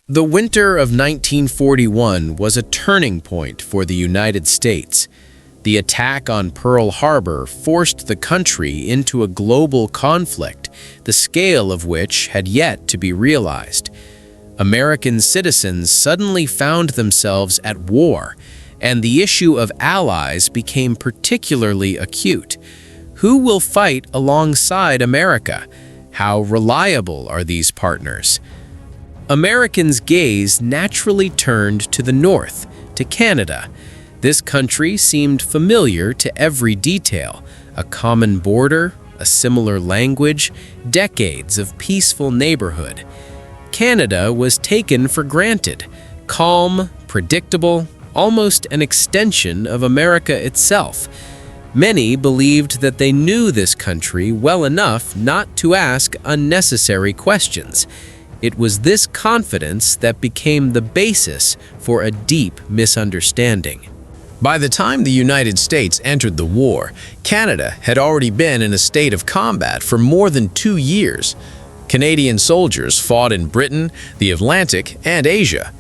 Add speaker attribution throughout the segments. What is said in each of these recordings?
Speaker 1: The winter of 1941 was a turning point for the United States. The attack on Pearl Harbor forced the country into a global conflict, the scale of which had yet to be realized. American citizens suddenly found themselves at war, and the issue of allies became particularly acute. Who will fight alongside America? How reliable are these partners? Americans' gaze naturally turned to the north, to Canada. This country seemed familiar to every detail: a common border, a similar language, decades of peaceful neighborhood. Canada was taken for granted, calm, predictable, almost an extension of America itself. Many believed that they knew this country well enough not to ask unnecessary questions. It was this confidence that became the basis for a deep misunderstanding.
Speaker 2: By the time the United States entered the war, Canada had already been in a state of combat for more than 2 years. Canadian soldiers fought in Britain, the Atlantic, and Asia.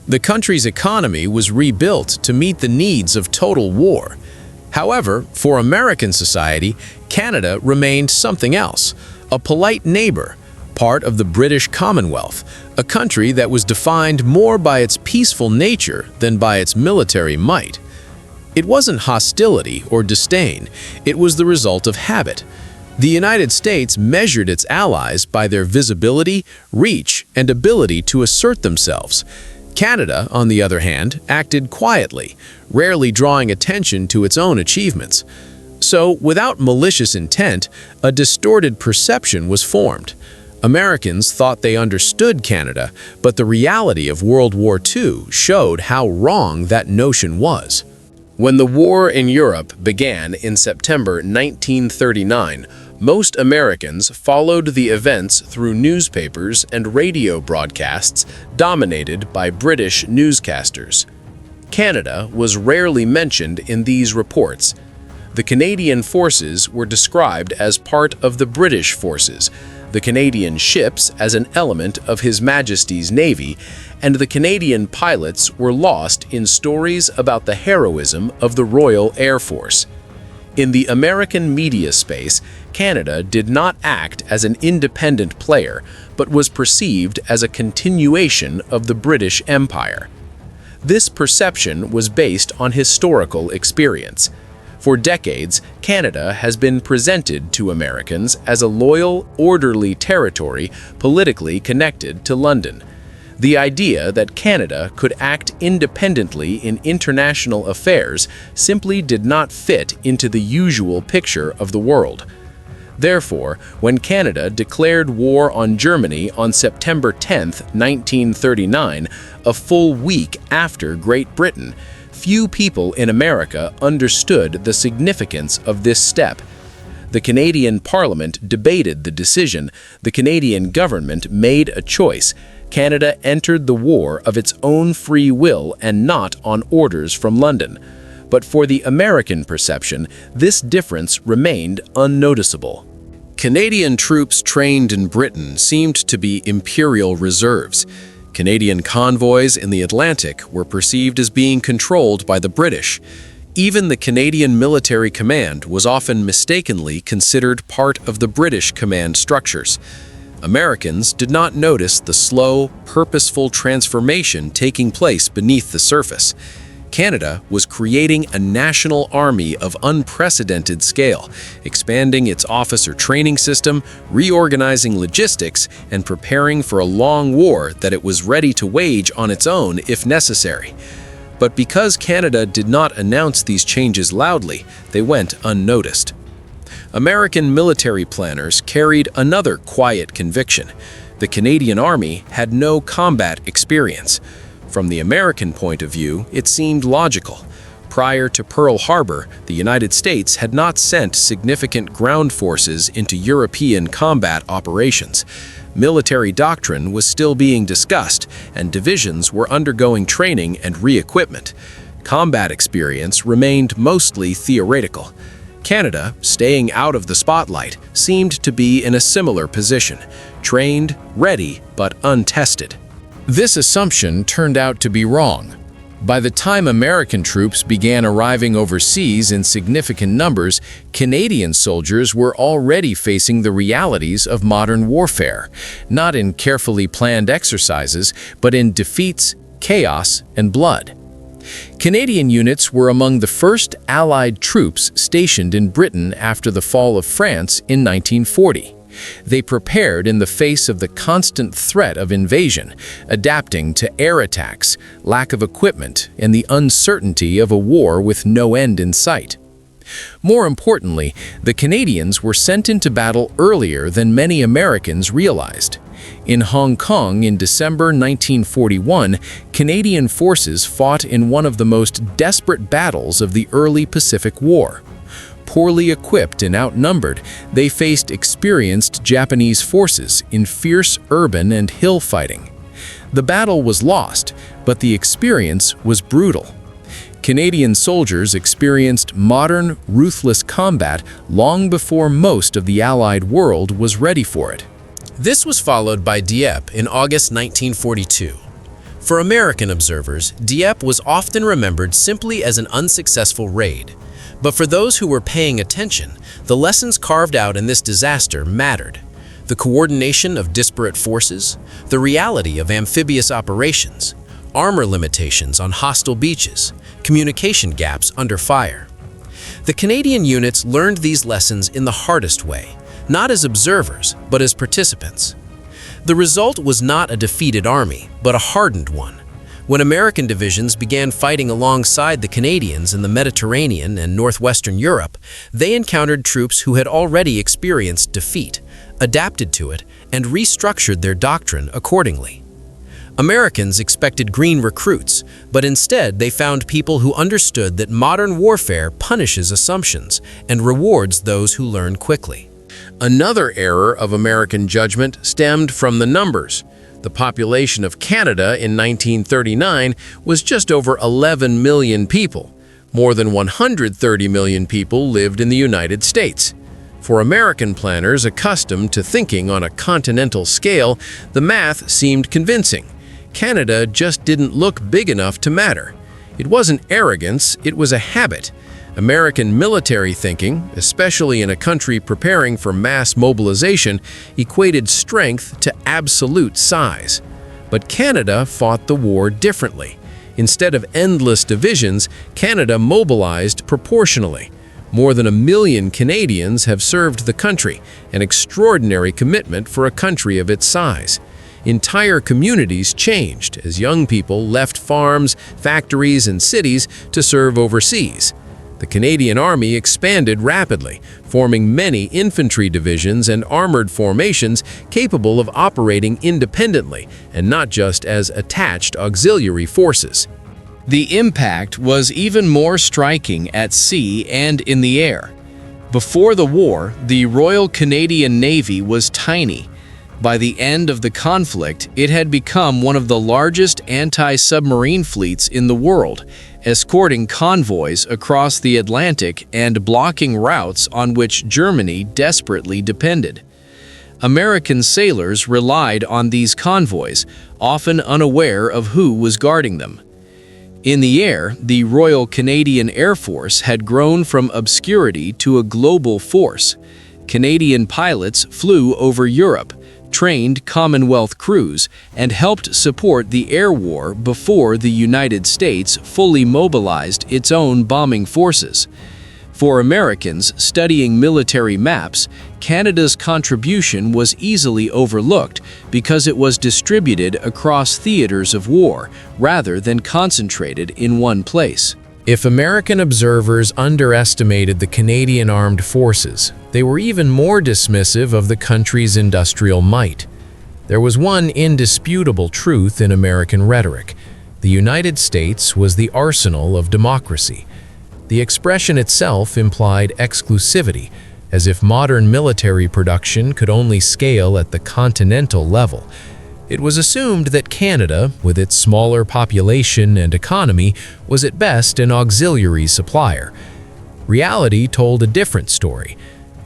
Speaker 2: The country's economy was rebuilt to meet the needs of total war. However, for American society, Canada remained something else: a polite neighbor, part of the British Commonwealth, a country that was defined more by its peaceful nature than by its military might. It wasn't hostility or disdain, it was the result of habit. The United States measured its allies by their visibility, reach, and ability to assert themselves. Canada, on the other hand, acted quietly, rarely drawing attention to its own achievements. So, without malicious intent, a distorted perception was formed. Americans thought they understood Canada, but the reality of World War II showed how wrong that notion was. When the war in Europe began in September 1939, most Americans followed the events through newspapers and radio broadcasts dominated by British newscasters. Canada was rarely mentioned in these reports. The Canadian forces were described as part of the British forces, the Canadian ships as an element of His Majesty's Navy, and the Canadian pilots were lost in stories about the heroism of the Royal Air Force. In the American media space, Canada did not act as an independent player, but was perceived as a continuation of the British Empire. This perception was based on historical experience. For decades, Canada has been presented to Americans as a loyal, orderly territory politically connected to London. The idea that Canada could act independently in international affairs simply did not fit into the usual picture of the world. Therefore, when Canada declared war on Germany on September 10, 1939, a full week after Great Britain, few people in America understood the significance of this step. The Canadian Parliament debated the decision. The Canadian government made a choice. Canada entered the war of its own free will and not on orders from London. But for the American perception, this difference remained unnoticeable.
Speaker 1: Canadian troops trained in Britain seemed to be imperial reserves. Canadian convoys in the Atlantic were perceived as being controlled by the British. Even the Canadian military command was often mistakenly considered part of the British command structures. Americans did not notice the slow, purposeful transformation taking place beneath the surface. Canada was creating a national army of unprecedented scale, expanding its officer training system, reorganizing logistics, and preparing for a long war that it was ready to wage on its own if necessary. But because Canada did not announce these changes loudly, they went unnoticed. American military planners carried another quiet conviction. The Canadian Army had no combat experience. From the American point of view, it seemed logical. Prior to Pearl Harbor, the United States had not sent significant ground forces into European combat operations. Military doctrine was still being discussed, and divisions were undergoing training and re-equipment. Combat experience remained mostly theoretical. Canada, staying out of the spotlight, seemed to be in a similar position, trained, ready, but untested.
Speaker 2: This assumption turned out to be wrong. By the time American troops began arriving overseas in significant numbers, Canadian soldiers were already facing the realities of modern warfare, not in carefully planned exercises, but in defeats, chaos, and blood. Canadian units were among the first Allied troops stationed in Britain after the fall of France in 1940. They prepared in the face of the constant threat of invasion, adapting to air attacks, lack of equipment, and the uncertainty of a war with no end in sight. More importantly, the Canadians were sent into battle earlier than many Americans realized. In Hong Kong in December 1941, Canadian forces fought in one of the most desperate battles of the early Pacific War. Poorly equipped and outnumbered, they faced experienced Japanese forces in fierce urban and hill fighting. The battle was lost, but the experience was brutal. Canadian soldiers experienced modern, ruthless combat long before most of the Allied world was ready for it.
Speaker 1: This was followed by Dieppe in August 1942. For American observers, Dieppe was often remembered simply as an unsuccessful raid. But for those who were paying attention, the lessons carved out in this disaster mattered. The coordination of disparate forces, the reality of amphibious operations, armor limitations on hostile beaches, communication gaps under fire. The Canadian units learned these lessons in the hardest way, not as observers, but as participants. The result was not a defeated army, but a hardened one. When American divisions began fighting alongside the Canadians in the Mediterranean and northwestern Europe, they encountered troops who had already experienced defeat, adapted to it, and restructured their doctrine accordingly. Americans expected green recruits, but instead they found people who understood that modern warfare punishes assumptions and rewards those who learn quickly.
Speaker 2: Another error of American judgment stemmed from the numbers. The population of Canada in 1939 was just over 11 million people. More than 130 million people lived in the United States. For American planners accustomed to thinking on a continental scale, the math seemed convincing. Canada just didn't look big enough to matter. It wasn't arrogance, it was a habit. American military thinking, especially in a country preparing for mass mobilization, equated strength to absolute size. But Canada fought the war differently. Instead of endless divisions, Canada mobilized proportionally. More than 1 million Canadians have served the country, an extraordinary commitment for a country of its size. Entire communities changed as young people left farms, factories, and cities to serve overseas. The Canadian Army expanded rapidly, forming many infantry divisions and armored formations capable of operating independently and not just as attached auxiliary forces.
Speaker 1: The impact was even more striking at sea and in the air. Before the war, the Royal Canadian Navy was tiny. By the end of the conflict, it had become one of the largest anti-submarine fleets in the world, escorting convoys across the Atlantic and blocking routes on which Germany desperately depended. American sailors relied on these convoys, often unaware of who was guarding them. In the air, the Royal Canadian Air Force had grown from obscurity to a global force. Canadian pilots flew over Europe, trained Commonwealth crews, and helped support the air war before the United States fully mobilized its own bombing forces. For Americans studying military maps, Canada's contribution was easily overlooked because it was distributed across theaters of war rather than concentrated in one place.
Speaker 2: If American observers underestimated the Canadian armed forces, they were even more dismissive of the country's industrial might. There was one indisputable truth in American rhetoric. The United States was the arsenal of democracy. The expression itself implied exclusivity, as if modern military production could only scale at the continental level. It was assumed that Canada, with its smaller population and economy, was at best an auxiliary supplier. Reality told a different story.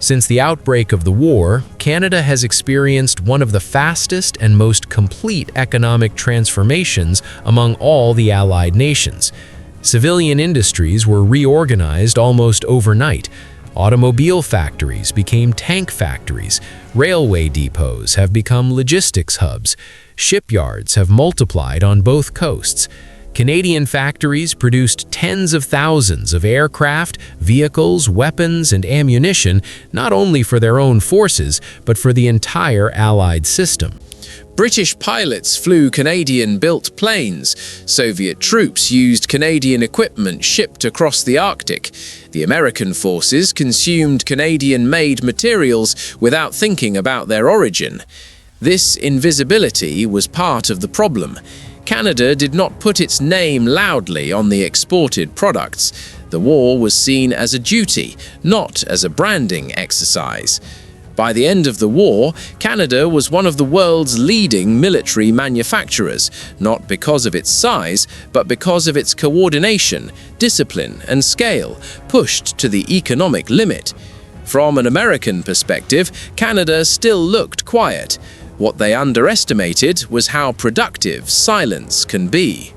Speaker 2: Since the outbreak of the war, Canada has experienced one of the fastest and most complete economic transformations among all the Allied nations. Civilian industries were reorganized almost overnight. Automobile factories became tank factories. Railway depots have become logistics hubs. Shipyards have multiplied on both coasts. Canadian factories produced tens of thousands of aircraft, vehicles, weapons, and ammunition, not only for their own forces, but for the entire Allied system.
Speaker 1: British pilots flew Canadian-built planes. Soviet troops used Canadian equipment shipped across the Arctic. The American forces consumed Canadian-made materials without thinking about their origin. This invisibility was part of the problem. Canada did not put its name loudly on the exported products. The war was seen as a duty, not as a branding exercise. By the end of the war, Canada was one of the world's leading military manufacturers, not because of its size, but because of its coordination, discipline, and scale, pushed to the economic limit. From an American perspective, Canada still looked quiet. What they underestimated was how productive silence can be.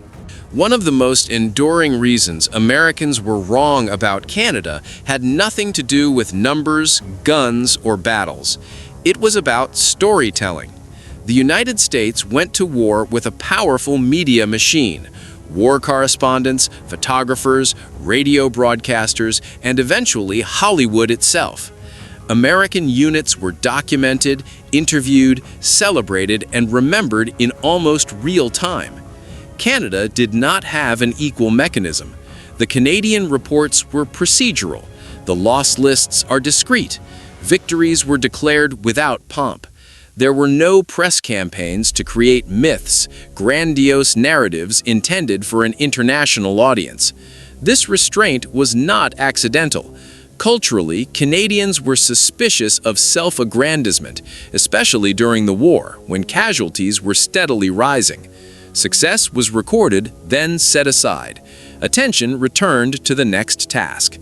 Speaker 1: One of the most enduring reasons Americans were wrong about Canada had nothing to do with numbers, guns, or battles. It was about storytelling. The United States went to war with a powerful media machine. War correspondents, photographers, radio broadcasters, and eventually Hollywood itself. American units were documented, interviewed, celebrated, and remembered in almost real time. Canada did not have an equal mechanism. The Canadian reports were procedural. The loss lists are discreet. Victories were declared without pomp. There were no press campaigns to create myths, grandiose narratives intended for an international audience. This restraint was not accidental. Culturally, Canadians were suspicious of self-aggrandizement, especially during the war, when casualties were steadily rising. Success was recorded, then set aside. Attention returned to the next task.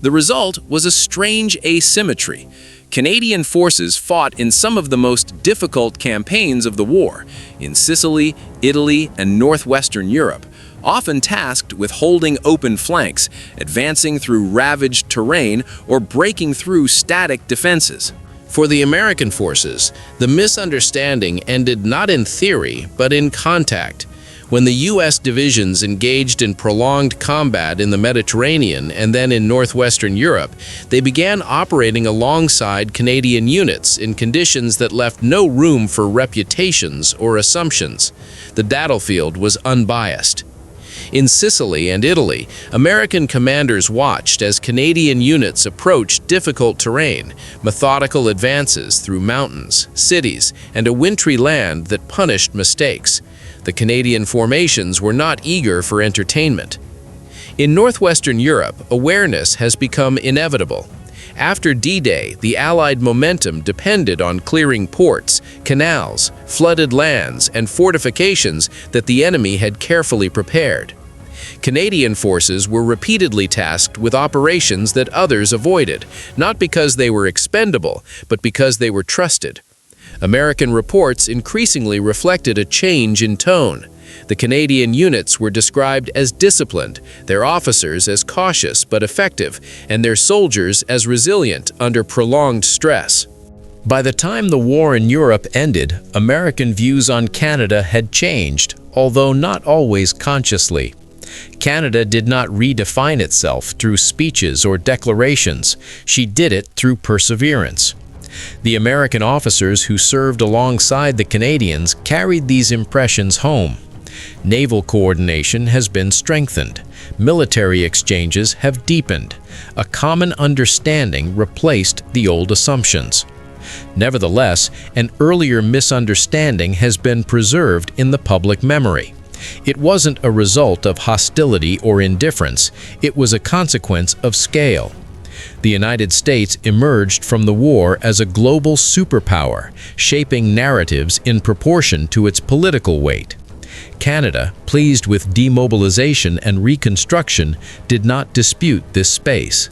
Speaker 1: The result was a strange asymmetry. Canadian forces fought in some of the most difficult campaigns of the war, in Sicily, Italy, and northwestern Europe, often tasked with holding open flanks, advancing through ravaged terrain, or breaking through static defenses.
Speaker 2: For the American forces, the misunderstanding ended not in theory, but in contact. When the U.S. divisions engaged in prolonged combat in the Mediterranean and then in northwestern Europe, they began operating alongside Canadian units in conditions that left no room for reputations or assumptions. The battlefield was unbiased. In Sicily and Italy, American commanders watched as Canadian units approached difficult terrain, methodical advances through mountains, cities, and a wintry land that punished mistakes. The Canadian formations were not eager for entertainment. In northwestern Europe, awareness has become inevitable. After D-Day, the Allied momentum depended on clearing ports, canals, flooded lands, and fortifications that the enemy had carefully prepared. Canadian forces were repeatedly tasked with operations that others avoided, not because they were expendable, but because they were trusted. American reports increasingly reflected a change in tone. The Canadian units were described as disciplined, their officers as cautious but effective, and their soldiers as resilient under prolonged stress. By the time the war in Europe ended, American views on Canada had changed, although not always consciously. Canada did not redefine itself through speeches or declarations. She did it through perseverance. The American officers who served alongside the Canadians carried these impressions home. Naval coordination has been strengthened. Military exchanges have deepened. A common understanding replaced the old assumptions. Nevertheless, an earlier misunderstanding has been preserved in the public memory. It wasn't a result of hostility or indifference. It was a consequence of scale. The United States emerged from the war as a global superpower, shaping narratives in proportion to its political weight. Canada, pleased with demobilization and reconstruction, did not dispute this space.